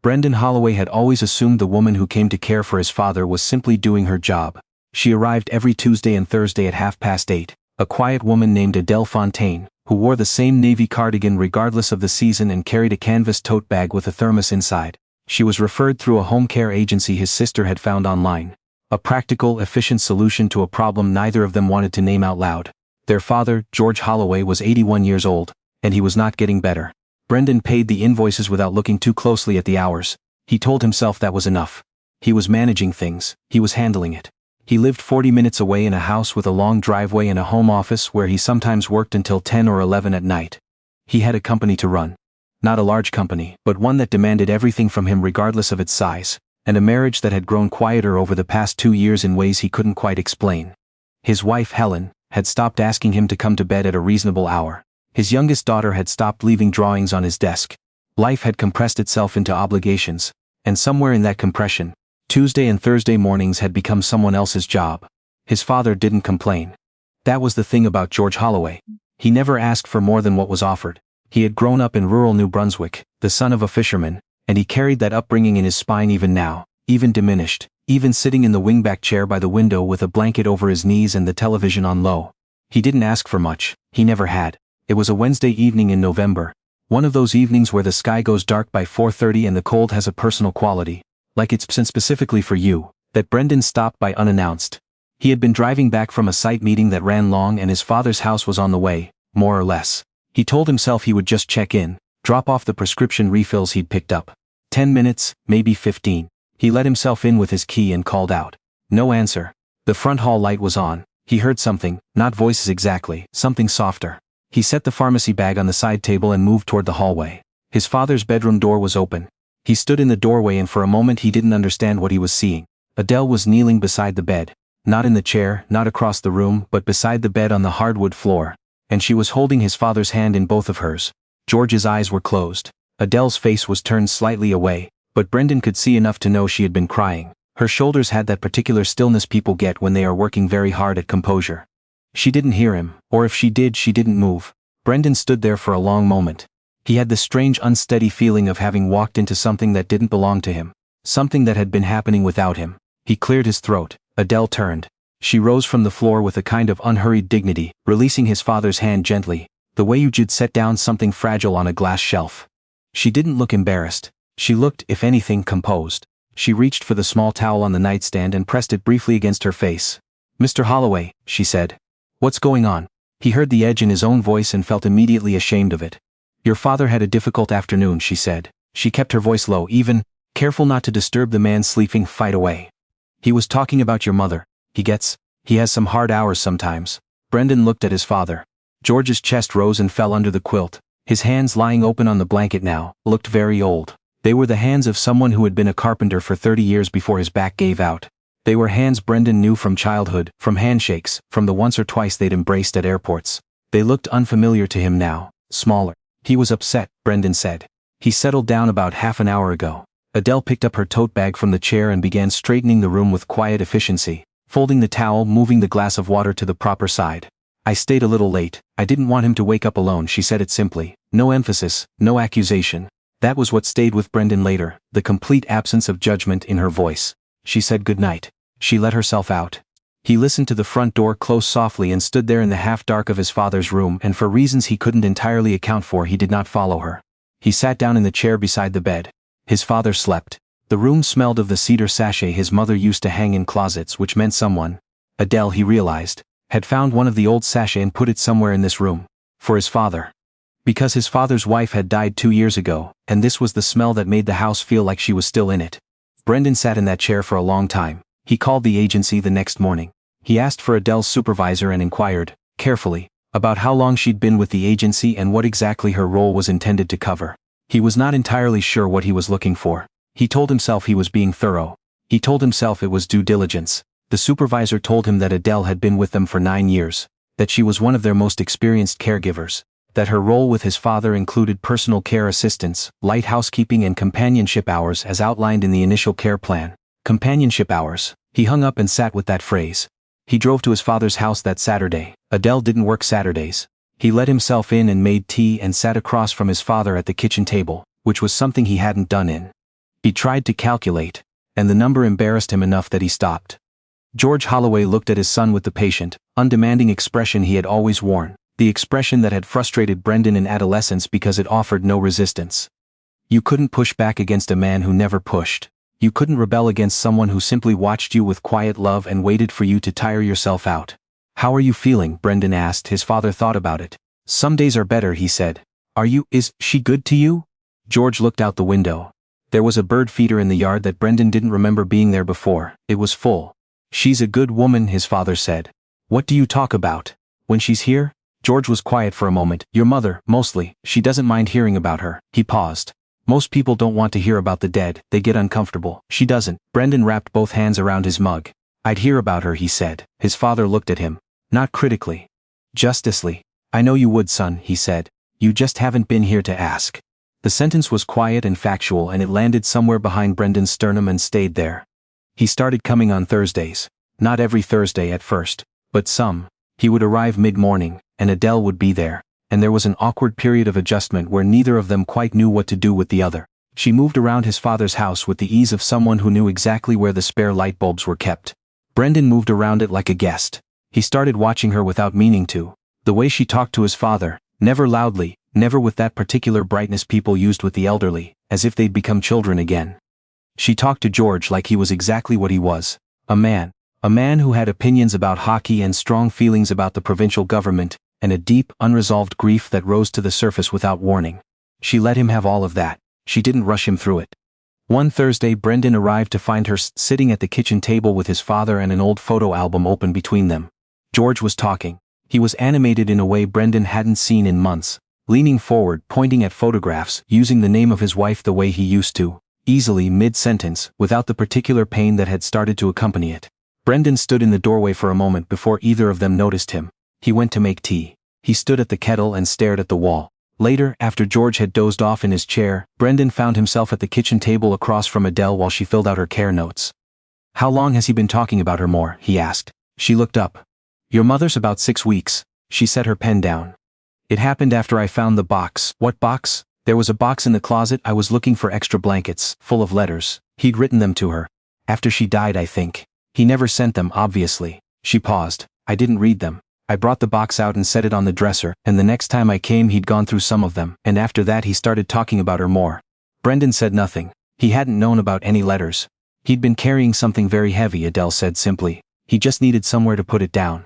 Brendan Holloway had always assumed the woman who came to care for his father was simply doing her job. She arrived every Tuesday and Thursday at 8:30, a quiet woman named Adele Fontaine, who wore the same navy cardigan regardless of the season and carried a canvas tote bag with a thermos inside. She was referred through a home care agency his sister had found online. A practical, efficient solution to a problem neither of them wanted to name out loud. Their father, George Holloway, was 81 years old, and he was not getting better. Brendan paid the invoices without looking too closely at the hours. He told himself that was enough. He was managing things, he was handling it. He lived 40 minutes away in a house with a long driveway and a home office where he sometimes worked until 10 or 11 at night. He had a company to run. Not a large company, but one that demanded everything from him regardless of its size, and a marriage that had grown quieter over the past 2 years in ways he couldn't quite explain. His wife, Helen, had stopped asking him to come to bed at a reasonable hour. His youngest daughter had stopped leaving drawings on his desk. Life had compressed itself into obligations, and somewhere in that compression, Tuesday and Thursday mornings had become someone else's job. His father didn't complain. That was the thing about George Holloway. He never asked for more than what was offered. He had grown up in rural New Brunswick, the son of a fisherman, and he carried that upbringing in his spine even now, even diminished, even sitting in the wingback chair by the window with a blanket over his knees and the television on low. He didn't ask for much, he never had. It was a Wednesday evening in November, one of those evenings where the sky goes dark by 4:30 and the cold has a personal quality, like it's sent specifically for you, that Brendan stopped by unannounced. He had been driving back from a site meeting that ran long and his father's house was on the way, more or less. He told himself he would just check in, drop off the prescription refills he'd picked up. 10 minutes, maybe 15. He let himself in with his key and called out. No answer. The front hall light was on. He heard something, not voices exactly, something softer. He set the pharmacy bag on the side table and moved toward the hallway. His father's bedroom door was open. He stood in the doorway and for a moment he didn't understand what he was seeing. Adele was kneeling beside the bed. Not in the chair, not across the room, but beside the bed on the hardwood floor. And she was holding his father's hand in both of hers. George's eyes were closed. Adele's face was turned slightly away, but Brendan could see enough to know she had been crying. Her shoulders had that particular stillness people get when they are working very hard at composure. She didn't hear him, or if she did, she didn't move. Brendan stood there for a long moment. He had this strange unsteady feeling of having walked into something that didn't belong to him. Something that had been happening without him. He cleared his throat. Adele turned. She rose from the floor with a kind of unhurried dignity, releasing his father's hand gently, the way you'd set down something fragile on a glass shelf. She didn't look embarrassed. She looked, if anything, composed. She reached for the small towel on the nightstand and pressed it briefly against her face. "Mr. Holloway," she said. "What's going on?" He heard the edge in his own voice and felt immediately ashamed of it. "Your father had a difficult afternoon," she said. She kept her voice low, even, careful not to disturb the man's sleeping fight away. "He was talking about your mother. He has some hard hours sometimes." Brendan looked at his father. George's chest rose and fell under the quilt. His hands, lying open on the blanket now, looked very old. They were the hands of someone who had been a carpenter for 30 years before his back gave out. They were hands Brendan knew from childhood, from handshakes, from the once or twice they'd embraced at airports. They looked unfamiliar to him now, smaller. "He was upset," Brendan said. "He settled down about half an hour ago." Adele picked up her tote bag from the chair and began straightening the room with quiet efficiency, folding the towel, moving the glass of water to the proper side. "I stayed a little late. I didn't want him to wake up alone," she said it simply. No emphasis, no accusation. That was what stayed with Brendan later, the complete absence of judgment in her voice. She said goodnight. She let herself out. He listened to the front door close softly and stood there in the half-dark of his father's room, and for reasons he couldn't entirely account for he did not follow her. He sat down in the chair beside the bed. His father slept. The room smelled of the cedar sachet his mother used to hang in closets, which meant someone, Adele he realized, had found one of the old sachets and put it somewhere in this room. For his father. Because his father's wife had died 2 years ago, and this was the smell that made the house feel like she was still in it. Brendan sat in that chair for a long time. He called the agency the next morning. He asked for Adele's supervisor and inquired, carefully, about how long she'd been with the agency and what exactly her role was intended to cover. He was not entirely sure what he was looking for. He told himself he was being thorough. He told himself it was due diligence. The supervisor told him that Adele had been with them for 9 years, that she was one of their most experienced caregivers, that her role with his father included personal care assistance, light housekeeping and companionship hours as outlined in the initial care plan. Companionship hours. He hung up and sat with that phrase. He drove to his father's house that Saturday. Adele didn't work Saturdays. He let himself in and made tea and sat across from his father at the kitchen table, which was something he hadn't done in He tried to calculate, and the number embarrassed him enough that he stopped. George Holloway looked at his son with the patient, undemanding expression he had always worn, the expression that had frustrated Brendan in adolescence because it offered no resistance. You couldn't push back against a man who never pushed. You couldn't rebel against someone who simply watched you with quiet love and waited for you to tire yourself out. How are you feeling? Brendan asked. His father thought about it. Some days are better, he said. Is she good to you? George looked out the window. There was a bird feeder in the yard that Brendan didn't remember being there before. It was full. She's a good woman, his father said. What do you talk about? When she's here? George was quiet for a moment. Your mother, mostly. She doesn't mind hearing about her. He paused. Most people don't want to hear about the dead. They get uncomfortable. She doesn't. Brendan wrapped both hands around his mug. I'd hear about her, he said. His father looked at him. Not critically. Justly. I know you would, son, he said. You just haven't been here to ask. The sentence was quiet and factual, and it landed somewhere behind Brendan's sternum and stayed there. He started coming on Thursdays. Not every Thursday at first, but some. He would arrive mid-morning, and Adele would be there, and there was an awkward period of adjustment where neither of them quite knew what to do with the other. She moved around his father's house with the ease of someone who knew exactly where the spare light bulbs were kept. Brendan moved around it like a guest. He started watching her without meaning to. The way she talked to his father, never loudly, never with that particular brightness people used with the elderly, as if they'd become children again. She talked to George like he was exactly what he was, a man. A man who had opinions about hockey and strong feelings about the provincial government, and a deep, unresolved grief that rose to the surface without warning. She let him have all of that. She didn't rush him through it. One Thursday Brendan arrived to find her sitting at the kitchen table with his father and an old photo album open between them. George was talking. He was animated in a way Brendan hadn't seen in months, leaning forward, pointing at photographs, using the name of his wife the way he used to, easily mid-sentence, without the particular pain that had started to accompany it. Brendan stood in the doorway for a moment before either of them noticed him. He went to make tea. He stood at the kettle and stared at the wall. Later, after George had dozed off in his chair, Brendan found himself at the kitchen table across from Adele while she filled out her care notes. How long has he been talking about her more? He asked. She looked up. Your mother's about 6 weeks. She set her pen down. It happened after I found the box. What box? There was a box in the closet. I was looking for extra blankets, full of letters. He'd written them to her. After she died, I think. He never sent them, obviously. She paused. I didn't read them. I brought the box out and set it on the dresser, and the next time I came he'd gone through some of them, and after that he started talking about her more. Brendan said nothing. He hadn't known about any letters. He'd been carrying something very heavy, Adele said simply. He just needed somewhere to put it down.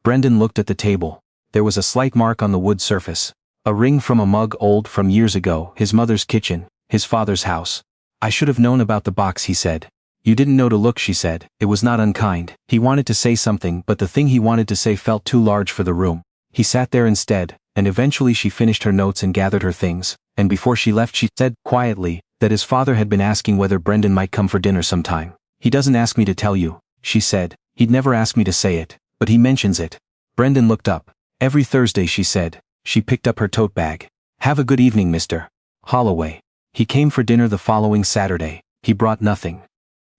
Brendan looked at the table. There was a slight mark on the wood surface. A ring from a mug old from years ago, his mother's kitchen, his father's house. I should have known about the box, he said. You didn't know to look, she said. It was not unkind. He wanted to say something, but the thing he wanted to say felt too large for the room. He sat there instead, and eventually she finished her notes and gathered her things, and before she left she said, quietly, that his father had been asking whether Brendan might come for dinner sometime. He doesn't ask me to tell you, she said. He'd never ask me to say it, but he mentions it. Brendan looked up. Every Thursday, she said. She picked up her tote bag. Have a good evening, Mr. Holloway. He came for dinner the following Saturday. He brought nothing.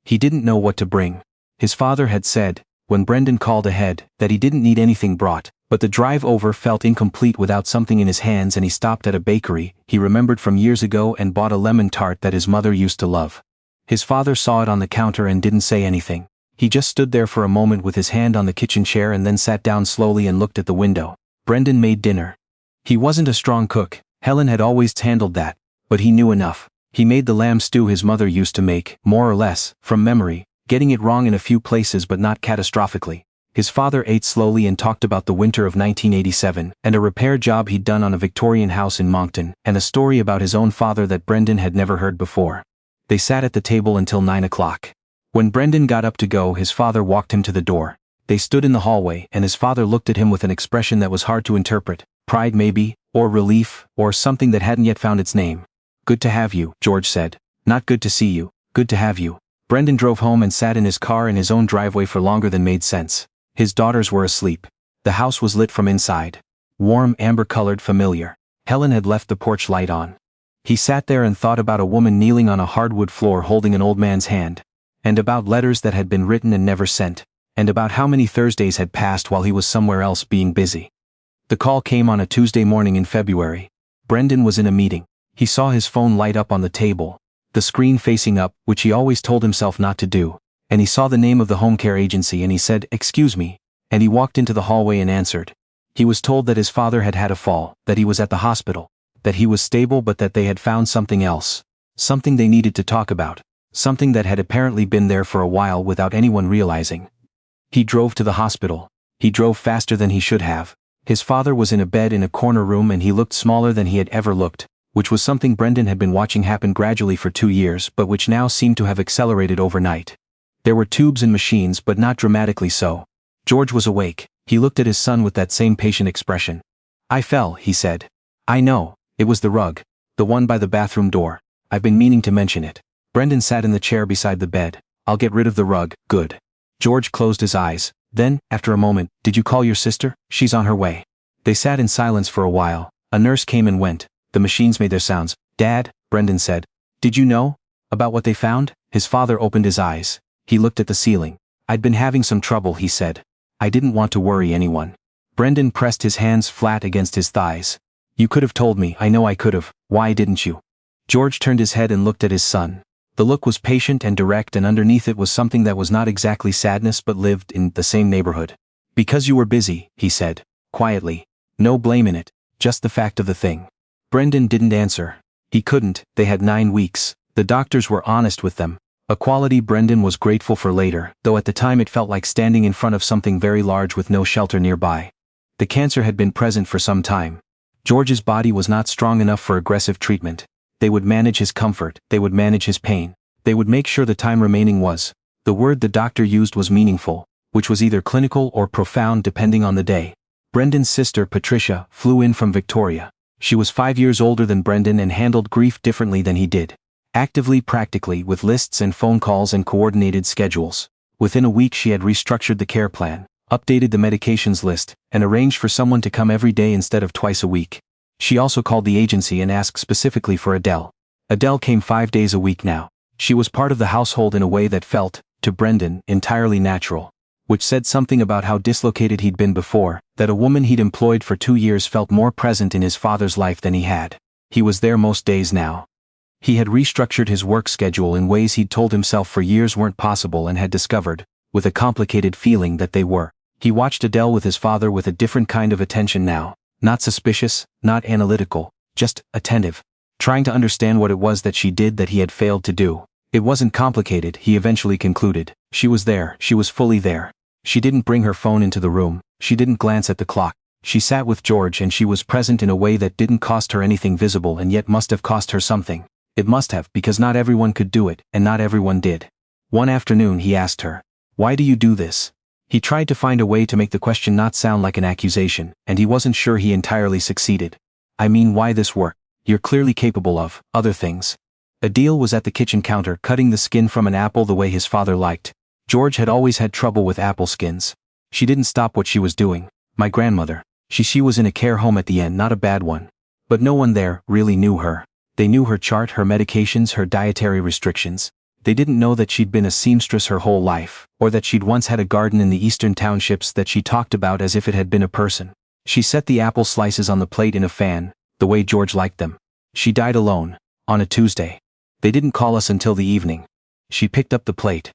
He didn't know what to bring. His father had said, when Brendan called ahead, that he didn't need anything brought, but the drive over felt incomplete without something in his hands, and he stopped at a bakery he remembered from years ago and bought a lemon tart that his mother used to love. His father saw it on the counter and didn't say anything. He just stood there for a moment with his hand on the kitchen chair and then sat down slowly and looked at the window. Brendan made dinner. He wasn't a strong cook. Helen had always handled that, but he knew enough. He made the lamb stew his mother used to make, more or less, from memory, getting it wrong in a few places but not catastrophically. His father ate slowly and talked about the winter of 1987, and a repair job he'd done on a Victorian house in Moncton, and a story about his own father that Brendan had never heard before. They sat at the table until 9 o'clock. When Brendan got up to go, his father walked him to the door. They stood in the hallway, and his father looked at him with an expression that was hard to interpret. Pride maybe, or relief, or something that hadn't yet found its name. Good to have you, George said. Not good to see you, good to have you. Brendan drove home and sat in his car in his own driveway for longer than made sense. His daughters were asleep. The house was lit from inside. Warm, amber-colored, familiar. Helen had left the porch light on. He sat there and thought about a woman kneeling on a hardwood floor holding an old man's hand. And about letters that had been written and never sent. And about how many Thursdays had passed while he was somewhere else being busy. The call came on a Tuesday morning in February. Brendan was in a meeting. He saw his phone light up on the table. the screen facing up, which he always told himself not to do, and he saw the name of the home care agency and he said, "Excuse me," and he walked into the hallway and answered. He was told that his father had had a fall, that he was at the hospital, that he was stable but that they had found something else. Something they needed to talk about. Something that had apparently been there for a while without anyone realizing. He drove to the hospital. He drove faster than he should have. His father was in a bed in a corner room and he looked smaller than he had ever looked, which was something Brendan had been watching happen gradually for 2 years but which now seemed to have accelerated overnight. There were tubes and machines but not dramatically so. George was awake. He looked at his son with that same patient expression. "I fell," he said. "I know. It was the rug. The one by the bathroom door. I've been meaning to mention it." Brendan sat in the chair beside the bed. "I'll get rid of the rug, good." George closed his eyes. Then, after a moment, "Did you call your sister? She's on her way." They sat in silence for a while. A nurse came and went. The machines made their sounds. "Dad," Brendan said. "Did you know? About what they found?" His father opened his eyes. He looked at the ceiling. "I'd been having some trouble," he said. "I didn't want to worry anyone." Brendan pressed his hands flat against his thighs. "You could have told me. I know I could have. Why didn't you?" George turned his head and looked at his son. The look was patient and direct and underneath it was something that was not exactly sadness but lived in the same neighborhood. "Because you were busy," he said, quietly. No blame in it, just the fact of the thing. Brendan didn't answer. He couldn't. They had 9 weeks. The doctors were honest with them. A quality Brendan was grateful for later, though at the time it felt like standing in front of something very large with no shelter nearby. The cancer had been present for some time. George's body was not strong enough for aggressive treatment. They would manage his comfort, they would manage his pain. They would make sure the time remaining was. The word the doctor used was meaningful, which was either clinical or profound depending on the day. Brendan's sister, Patricia, flew in from Victoria. She was 5 years older than Brendan and handled grief differently than he did. Actively, practically, with lists and phone calls and coordinated schedules. Within a week she had restructured the care plan, updated the medications list, and arranged for someone to come every day instead of twice a week. She also called the agency and asked specifically for Adele. Adele came 5 days a week now. She was part of the household in a way that felt, to Brendan, entirely natural. Which said something about how dislocated he'd been before, that a woman he'd employed for 2 years felt more present in his father's life than he had. He was there most days now. He had restructured his work schedule in ways he'd told himself for years weren't possible and had discovered, with a complicated feeling, that they were. He watched Adele with his father with a different kind of attention now. Not suspicious, not analytical, just attentive. Trying to understand what it was that she did that he had failed to do. It wasn't complicated, he eventually concluded. She was there, she was fully there. She didn't bring her phone into the room, she didn't glance at the clock. She sat with George and she was present in a way that didn't cost her anything visible and yet must have cost her something. It must have, because not everyone could do it, and not everyone did. One afternoon he asked her, "Why do you do this?" He tried to find a way to make the question not sound like an accusation, and he wasn't sure he entirely succeeded. "I mean, why this work? You're clearly capable of other things." Adele was at the kitchen counter cutting the skin from an apple the way his father liked. George had always had trouble with apple skins. She didn't stop what she was doing. "My grandmother. She was in a care home at the end, not a bad one. But no one there really knew her. They knew her chart, her medications, her dietary restrictions. They didn't know that she'd been a seamstress her whole life, or that she'd once had a garden in the eastern townships that she talked about as if it had been a person. She set the apple slices on the plate in a fan, the way George liked them. She died alone, on a Tuesday. They didn't call us until the evening." She picked up the plate.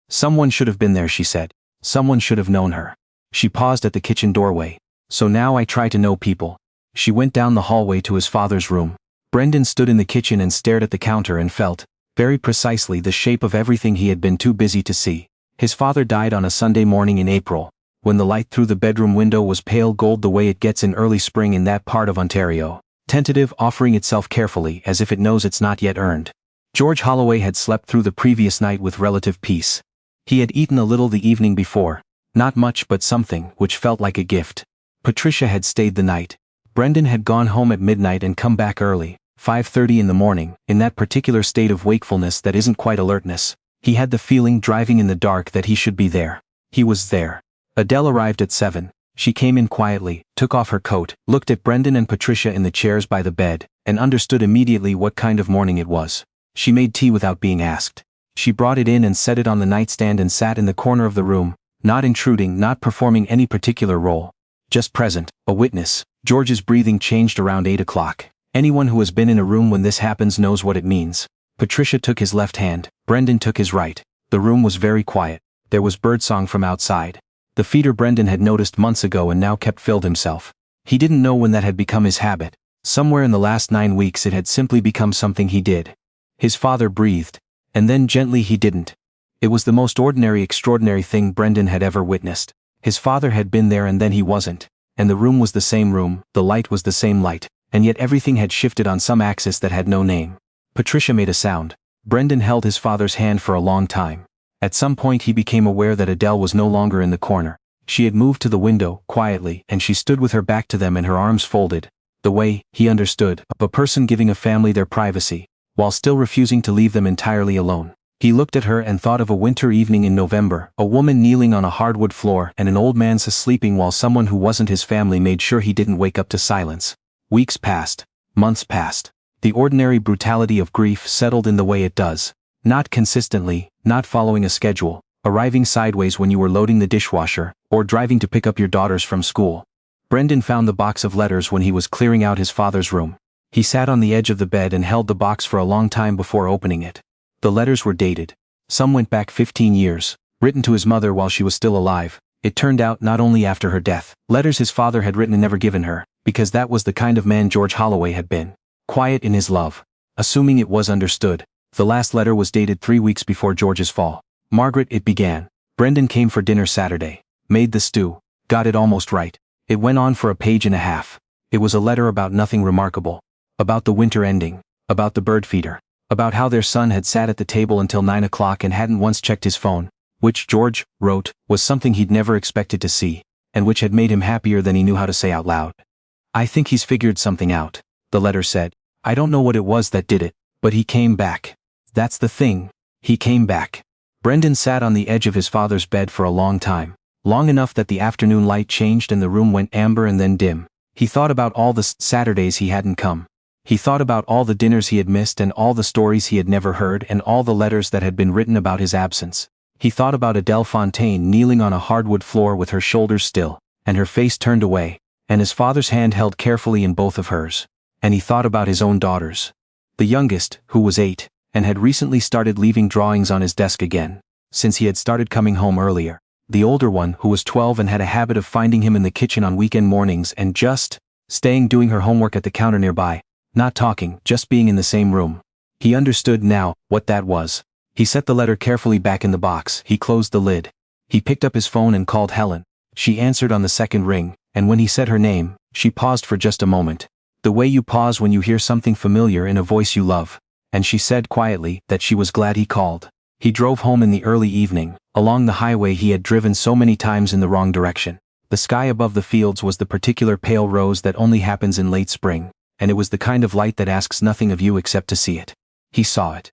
"Someone should have been there," she said. "Someone should have known her." She paused at the kitchen doorway. "So now I try to know people." She went down the hallway to his father's room. Brendan stood in the kitchen and stared at the counter and felt, very precisely, the shape of everything he had been too busy to see. His father died on a Sunday morning in April, when the light through the bedroom window was pale gold the way it gets in early spring in that part of Ontario, tentative, offering itself carefully as if it knows it's not yet earned. George Holloway had slept through the previous night with relative peace. He had eaten a little the evening before, not much but something, which felt like a gift. Patricia had stayed the night. Brendan had gone home at midnight and come back early, 5:30 in the morning, in that particular state of wakefulness that isn't quite alertness. He had the feeling driving in the dark that he should be there. He was there. Adele arrived at 7. She came in quietly, took off her coat, looked at Brendan and Patricia in the chairs by the bed, and understood immediately what kind of morning it was. She made tea without being asked. She brought it in and set it on the nightstand and sat in the corner of the room, not intruding, not performing any particular role. Just present, a witness. George's breathing changed around 8 o'clock. Anyone who has been in a room when this happens knows what it means. Patricia took his left hand, Brendan took his right. The room was very quiet. There was birdsong from outside. The feeder Brendan had noticed months ago and now kept filled himself. He didn't know when that had become his habit. Somewhere in the last 9 weeks it had simply become something he did. His father breathed. And then gently he didn't. It was the most ordinary extraordinary thing Brendan had ever witnessed. His father had been there and then he wasn't. And the room was the same room, the light was the same light, and yet everything had shifted on some axis that had no name. Patricia made a sound. Brendan held his father's hand for a long time. At some point he became aware that Adele was no longer in the corner. She had moved to the window, quietly, and she stood with her back to them and her arms folded. The way, he understood, of a person giving a family their privacy, while still refusing to leave them entirely alone. He looked at her and thought of a winter evening in November, a woman kneeling on a hardwood floor and an old man sleeping while someone who wasn't his family made sure he didn't wake up to silence. Weeks passed. Months passed. The ordinary brutality of grief settled in the way it does. Not consistently, not following a schedule, arriving sideways when you were loading the dishwasher, or driving to pick up your daughters from school. Brendan found the box of letters when he was clearing out his father's room. He sat on the edge of the bed and held the box for a long time before opening it. The letters were dated. Some went back 15 years, written to his mother while she was still alive. It turned out not only after her death. Letters his father had written and never given her, because that was the kind of man George Holloway had been. Quiet in his love. Assuming it was understood. The last letter was dated 3 weeks before George's fall. Margaret, it began. Brendan came for dinner Saturday. Made the stew. Got it almost right. It went on for a page and a half. It was a letter about nothing remarkable. About the winter ending. About the bird feeder. About how their son had sat at the table until 9 o'clock and hadn't once checked his phone, which George wrote was something he'd never expected to see, and which had made him happier than he knew how to say out loud. I think he's figured something out, the letter said. I don't know what it was that did it, but he came back. That's the thing. He came back. Brendan sat on the edge of his father's bed for a long time, long enough that the afternoon light changed and the room went amber and then dim. He thought about all the Saturdays he hadn't come. He thought about all the dinners he had missed and all the stories he had never heard and all the letters that had been written about his absence. He thought about Adele Fontaine kneeling on a hardwood floor with her shoulders still, and her face turned away, and his father's hand held carefully in both of hers. And he thought about his own daughters. The youngest, who was 8, and had recently started leaving drawings on his desk again, since he had started coming home earlier. The older one, who was 12 and had a habit of finding him in the kitchen on weekend mornings and just staying doing her homework at the counter nearby. Not talking, just being in the same room. He understood now what that was. He set the letter carefully back in the box. He closed the lid. He picked up his phone and called Helen. She answered on the second ring, and when he said her name, she paused for just a moment. The way you pause when you hear something familiar in a voice you love. And she said quietly that she was glad he called. He drove home in the early evening, along the highway he had driven so many times in the wrong direction. The sky above the fields was the particular pale rose that only happens in late spring. And it was the kind of light that asks nothing of you except to see it. He saw it.